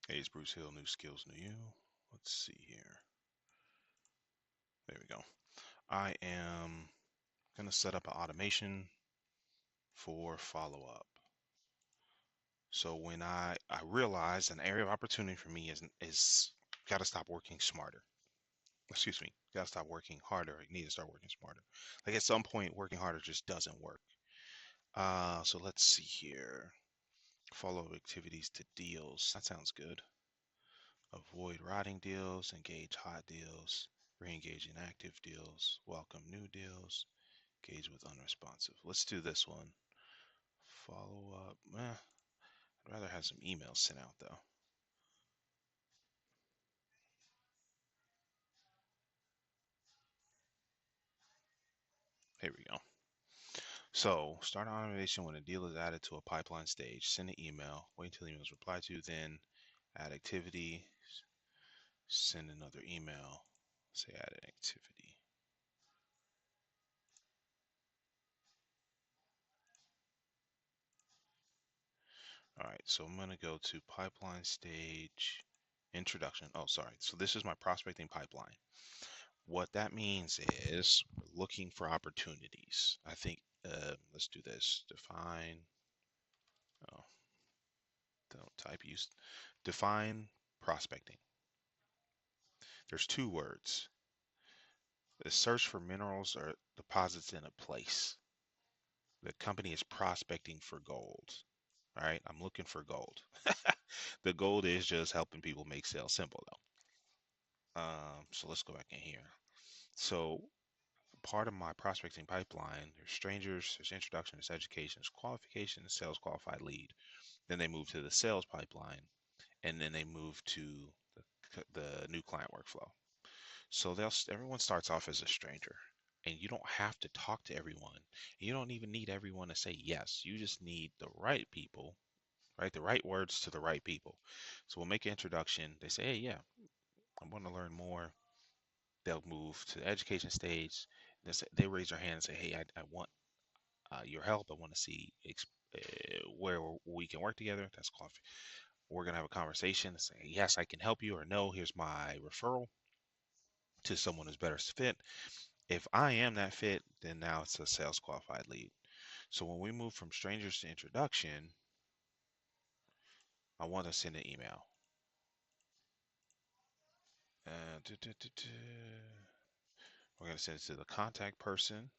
Hey, it's Bruce Hill, New Skills, New You. Let's see here. There we go. I am going to set up an automation for follow up. So when I realize an area of opportunity for me is got to stop working smarter. Excuse me, got to stop working harder. I need to start working smarter. Like at some point, working harder just doesn't work. So let's see here. Follow activities to deals. That sounds good. Avoid rotting deals, engage hot deals, re-engage in active deals, welcome new deals, engage with unresponsive. Let's do this one. Follow up. I'd rather have some emails sent out though. Here we go. So start automation when a deal is added to a pipeline stage. Send an email. Wait until the email is replied to. Then add activity. Send another email. Say add activity. All right, so I'm going to go to pipeline stage introduction. Oh, sorry. So this is my prospecting pipeline. What that means is we're looking for opportunities. I think, let's do this. Define, oh, don't type, use, define prospecting. There's two words. The search for minerals or deposits in a place. The company is prospecting for gold. All right, I'm looking for gold. The gold is just helping people make sales simple though. So let's go back in here. So part of my prospecting pipeline, there's strangers, there's introduction, there's education, there's qualification, there's sales qualified lead. Then they move to the sales pipeline, and then they move to the new client workflow. So everyone starts off as a stranger, and you don't have to talk to everyone. You don't even need everyone to say yes. You just need the right people, right? The right words to the right people. So we'll make an introduction. They say, hey, yeah, I want to learn more. They'll move to the education stage. They raise their hand and say, hey, I want your help. I want to see where we can work together. That's coffee. We're going to have a conversation and say, yes, I can help you, or no, here's my referral to someone who's better fit. If I am that fit, then now it's a sales qualified lead. So when we move from strangers to introduction, I want to send an email. Uh, duh, duh, duh, duh. We're going to send it to the contact person.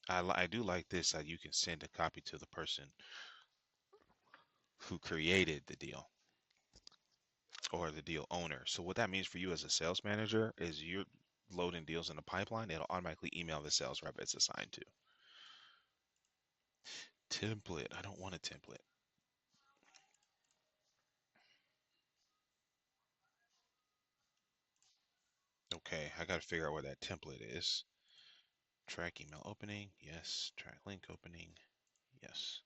I do like this that you can send a copy to the person who created the deal or the deal owner. So what that means for you as a sales manager is you're loading deals in the pipeline. It'll automatically email the sales rep it's assigned to. Template. I don't want a template. Okay, I got to figure out where that template is. Track email opening. Yes. Track link opening. Yes.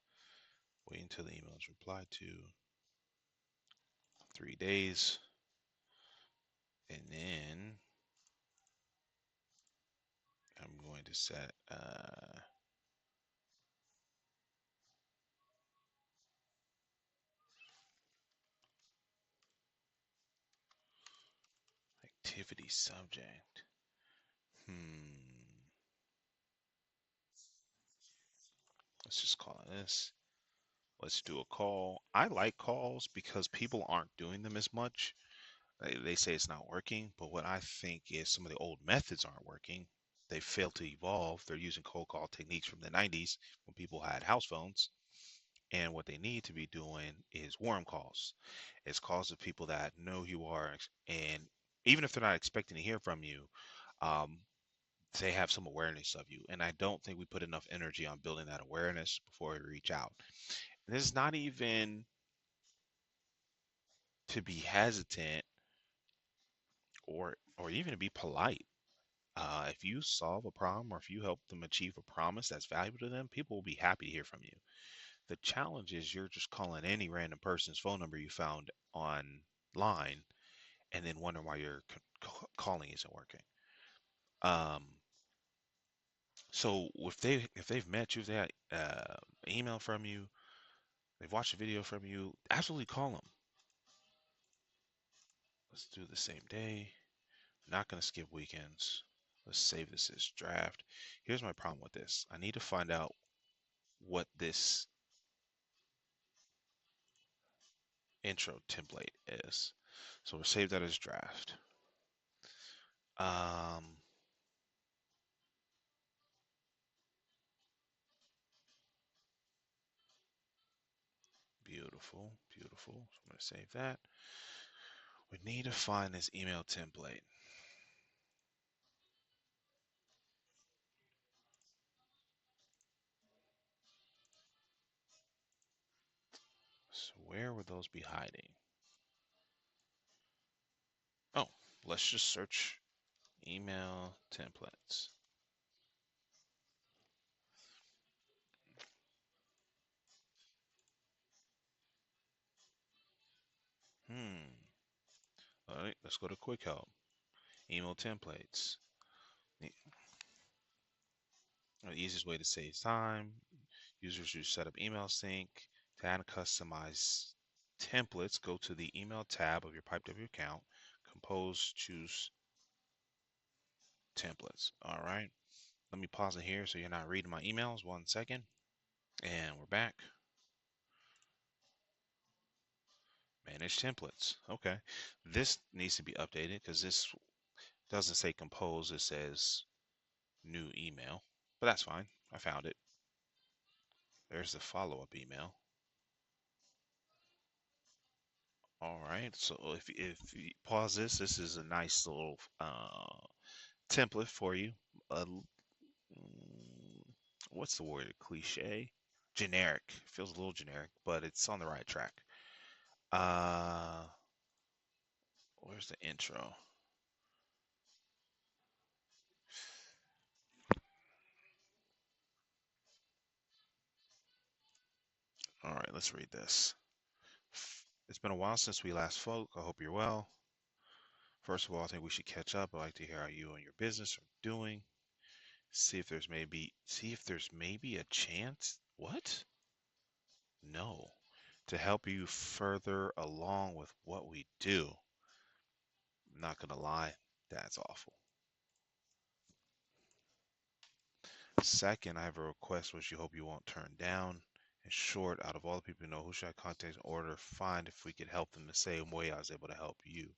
Wait until the email is replied to. 3 days. And then I'm going to set activity subject. Let's just call it this. Let's do a call. I like calls because people aren't doing them as much. They say it's not working, but what I think is some of the old methods aren't working. They failed to evolve. They're using cold call techniques from the 90s when people had house phones. And what they need to be doing is warm calls. It's calls of people that know who you are. And even if they're not expecting to hear from you, um, they have some awareness of you. And I don't think we put enough energy on building that awareness before we reach out. And this is not even to be hesitant or even to be polite. If you solve a problem or if you help them achieve a promise that's valuable to them, people will be happy to hear from you. The challenge is you're just calling any random person's phone number you found online and then wondering why your calling isn't working. Um, so if they've met you, if they had email from you, They've watched a video from you. Absolutely call them. Let's do the same day. Not going to skip weekends. Let's save this as draft. Here's my problem with this. I need to find out what this intro template is. So we'll save that as draft. Um, Beautiful, beautiful. So I'm going to save that. We need to find this email template. So where would those be hiding? Oh, let's just search email templates. All right, let's go to quick help. Email templates. The easiest way to save time. Users who set up email sync to add and customize templates. Go to the email tab of your Pipedrive account. Compose, choose templates. All right. Let me pause it here so you're not reading my emails. 1 second. And we're back. Manage templates. Okay. This needs to be updated because this doesn't say compose. It says new email. But that's fine. I found it. There's the follow-up email. All right. So if you pause this, this is a nice little template for you. What's the word? Cliche? Generic. Feels a little generic, but it's on the right track. Uh, where's the intro? All right, let's read this. It's been a while since we last spoke. I hope you're well. First of all, I think we should catch up. I'd like to hear how you and your business are doing. See if there's maybe a chance. What? No. To help you further along with what we do. I'm not gonna lie, that's awful. Second, I have a request which you hope you won't turn down. In short, out of all the people you know, who should I contact in order to find if we could help them the same way I was able to help you?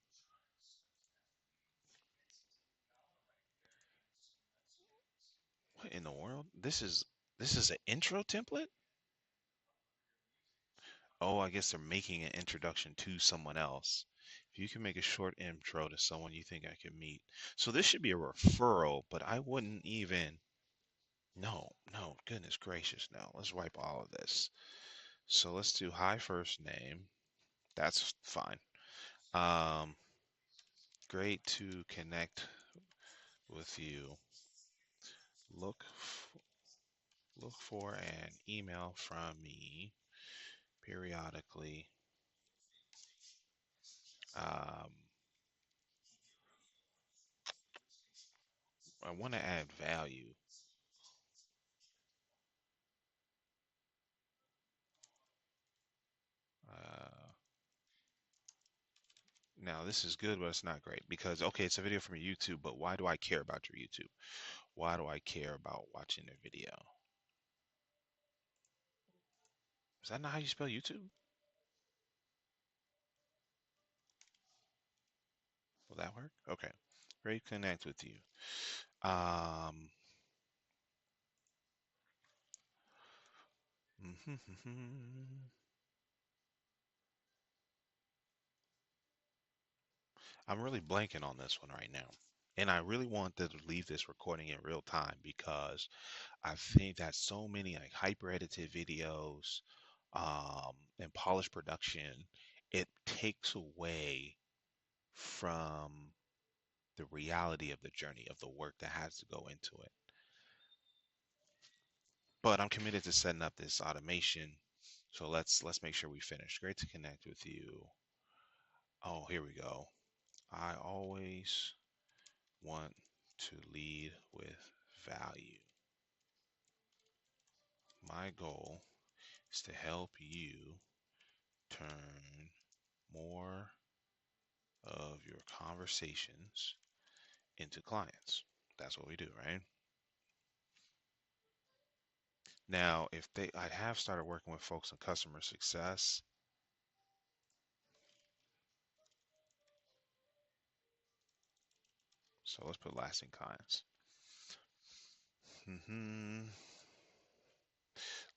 What in the world? This is an intro template? Oh, I guess they're making an introduction to someone else. If you can make a short intro to someone you think I could meet. So this should be a referral, but I wouldn't even. No, no, goodness gracious, no. Let's wipe all of this. So let's do hi first name. That's fine. Um, Great to connect with you. Look, look for an email from me periodically. Um, I want to add value. Uh, Now this is good, but it's not great because okay, it's a video from your YouTube, but why do I care about your YouTube? Why do I care about watching their video? Is that not how you spell YouTube? Will that work? Okay. Great to connect with you. Um, I'm really blanking on this one right now. And I really want to leave this recording in real time because I think that so many like hyper edited videos and polished production, it takes away from the reality of the journey of the work that has to go into it. But I'm committed to setting up this automation. So let's make sure we finish. Great to connect with you. Oh, here we go. I always want to lead with value. My goal is to help you turn more of your conversations into clients. That's what we do, right? Now, I have started working with folks in customer success. So let's put lasting clients.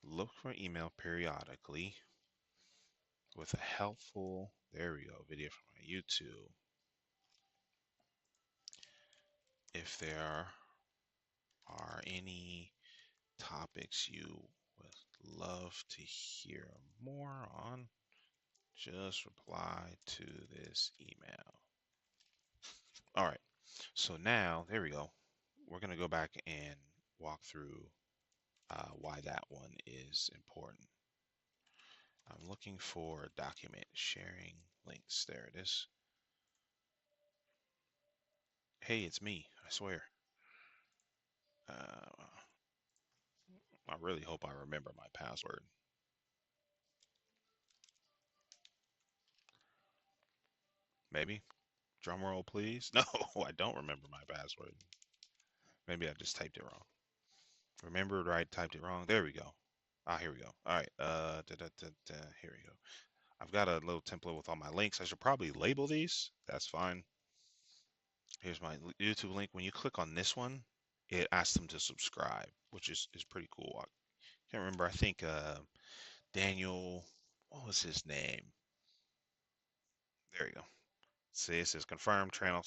Look for email periodically with a helpful, there we go, video from my YouTube. If there are any topics you would love to hear more on, just reply to this email. All right, so now, there we go. We're going to go back and walk through why that one is important. I'm looking for document sharing links. There it is. Hey, it's me, I swear. Uh, I really hope I remember my password. Maybe? Drum roll, please. No, I don't remember my password. Maybe I just typed it wrong. Remembered right, typed it wrong. There we go. Ah, here we go. All right. Here we go. I've got a little template with all my links. I should probably label these. That's fine. Here's my YouTube link. When you click on this one, it asks them to subscribe, which is pretty cool. I can't remember. I think Daniel, what was his name? There you go. See, it says confirm channel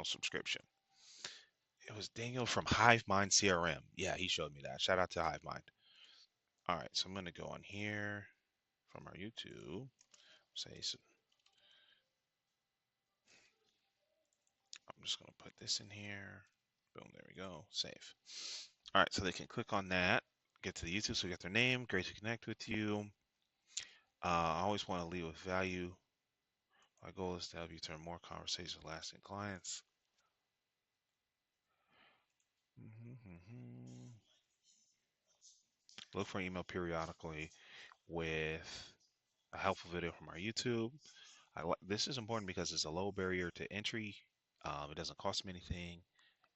subscription. It was Daniel from HiveMind CRM. Yeah, he showed me that. Shout out to HiveMind. All right, so I'm going to go on here from our YouTube. Say, so I'm just going to put this in here. Boom, there we go. Save. All right, so they can click on that, get to the YouTube, so we get their name. Great to connect with you. I always want to lead with value. My goal is to help you turn more conversations lasting clients. Look for an email periodically with a helpful video from our YouTube. This is important because it's a low barrier to entry. It doesn't cost me anything,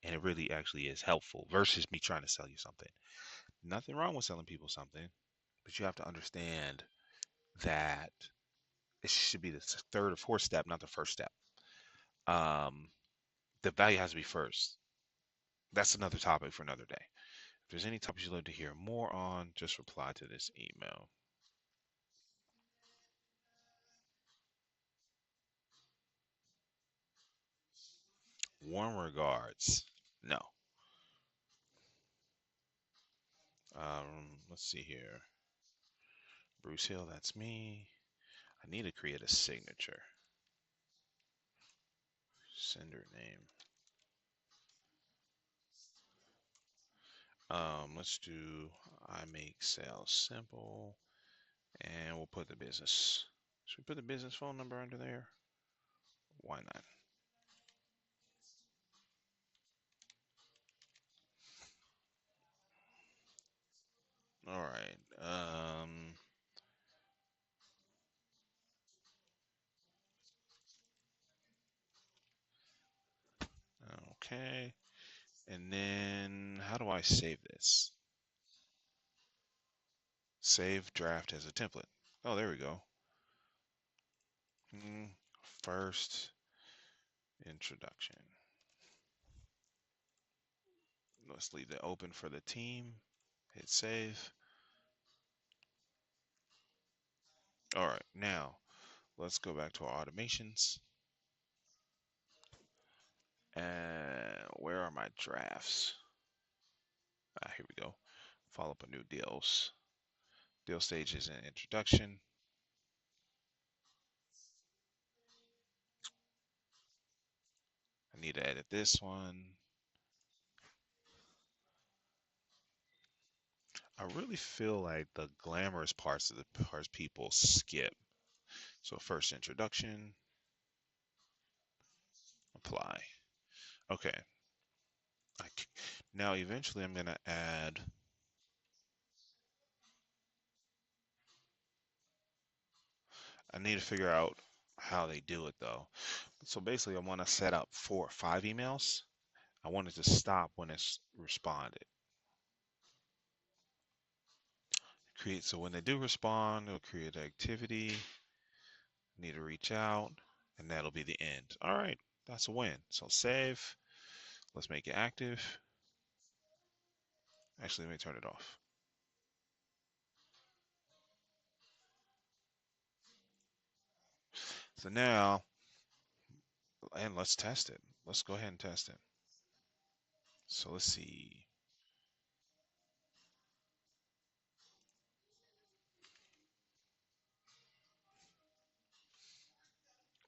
and it really actually is helpful versus me trying to sell you something. Nothing wrong with selling people something, but you have to understand that it should be the third or fourth step, not the first step. Um, the value has to be first. That's another topic for another day. If there's any topics you'd like to hear more on, just reply to this email. Warm regards. No. Let's see here. Bruce Hill, that's me. I need to create a signature. Sender name. Let's do I make sales simple, and we'll put the business. Should we put the business phone number under there? Why not? All right. Okay. And then how do I save this? Save draft as a template. Oh, there we go. First introduction. Let's leave it open for the team. Hit save. All right, now let's go back to our automations. And where are my drafts? Here we go. Follow up a new deals. Deal stage is an introduction. I need to edit this one. I really feel like the glamorous parts of the parts people skip. So first introduction, apply. Okay. Now eventually I'm gonna add I need to figure out how they do it though. So basically, I want to set up 4 or 5 emails. I want it to stop when it's responded. Create so when they do respond, it'll create activity. Need to reach out, and that'll be the end. All right, that's a win. So save. Let's make it active. Actually, let me turn it off. So now, and let's test it. Let's go ahead and test it. So let's see.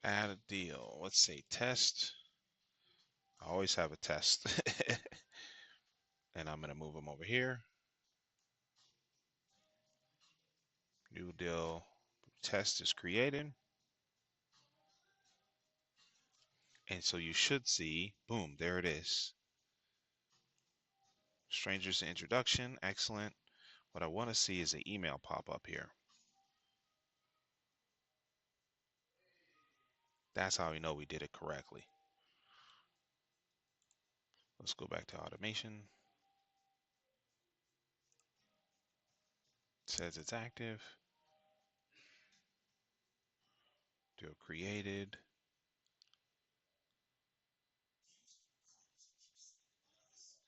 Add a deal. Let's say test. I always have a test. And I'm going to move them over here. New deal. Test is created. And so you should see, boom, there it is. Strangers introduction. Excellent. What I want to see is an email pop up here. That's how we know we did it correctly. Let's go back to automation. It says it's active. Deal created.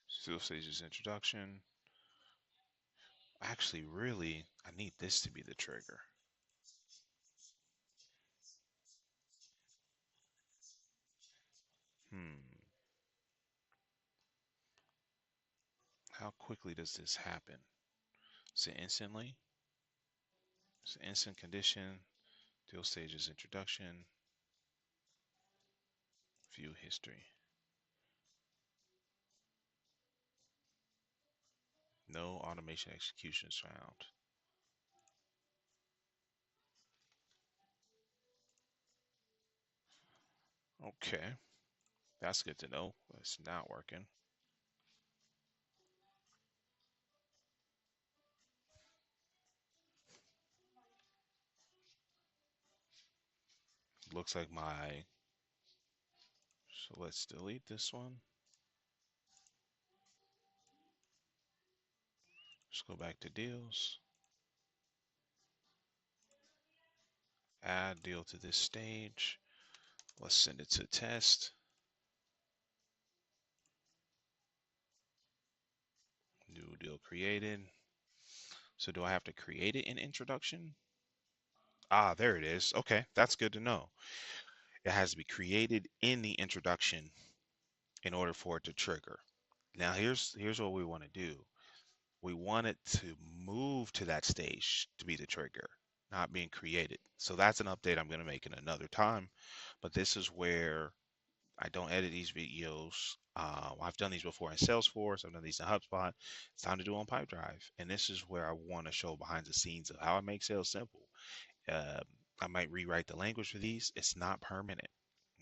Still stages introduction. Actually, really, I need this to be the trigger. Hmm. How quickly does this happen? Is it instantly? It's an instant condition. Deal stages introduction. View history. No automation executions found. Okay, that's good to know. It's not working. Looks like my. So let's delete this one. Let's go back to deals. Add deal to this stage. Let's send it to test. New deal created. So do I have to create it in introduction? Ah, there it is. Okay, that's good to know. It has to be created in the introduction in order for it to trigger. Now here's what we want to do. We want it to move to that stage to be the trigger, not being created. So that's an update I'm going to make in another time. But this is where I don't edit these videos. I've done these before in Salesforce. I've done these in HubSpot. It's time to do on Pipedrive. And this is where I want to show behind the scenes of how I make sales simple. Uh, I might rewrite the language for these. It's not permanent.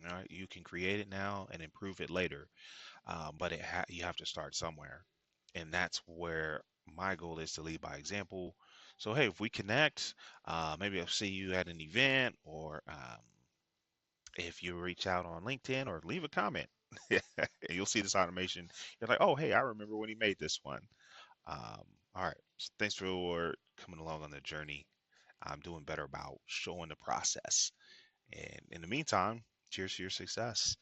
All right, you can create it now and improve it later, but you have to start somewhere, and that's where my goal is to lead by example. So hey, if we connect, maybe I'll see you at an event, or if you reach out on LinkedIn or leave a comment, and you'll see this automation. You're like, oh hey, I remember when he made this one. All right, so thanks for coming along on the journey. I'm doing better about showing the process. And in the meantime, cheers to your success.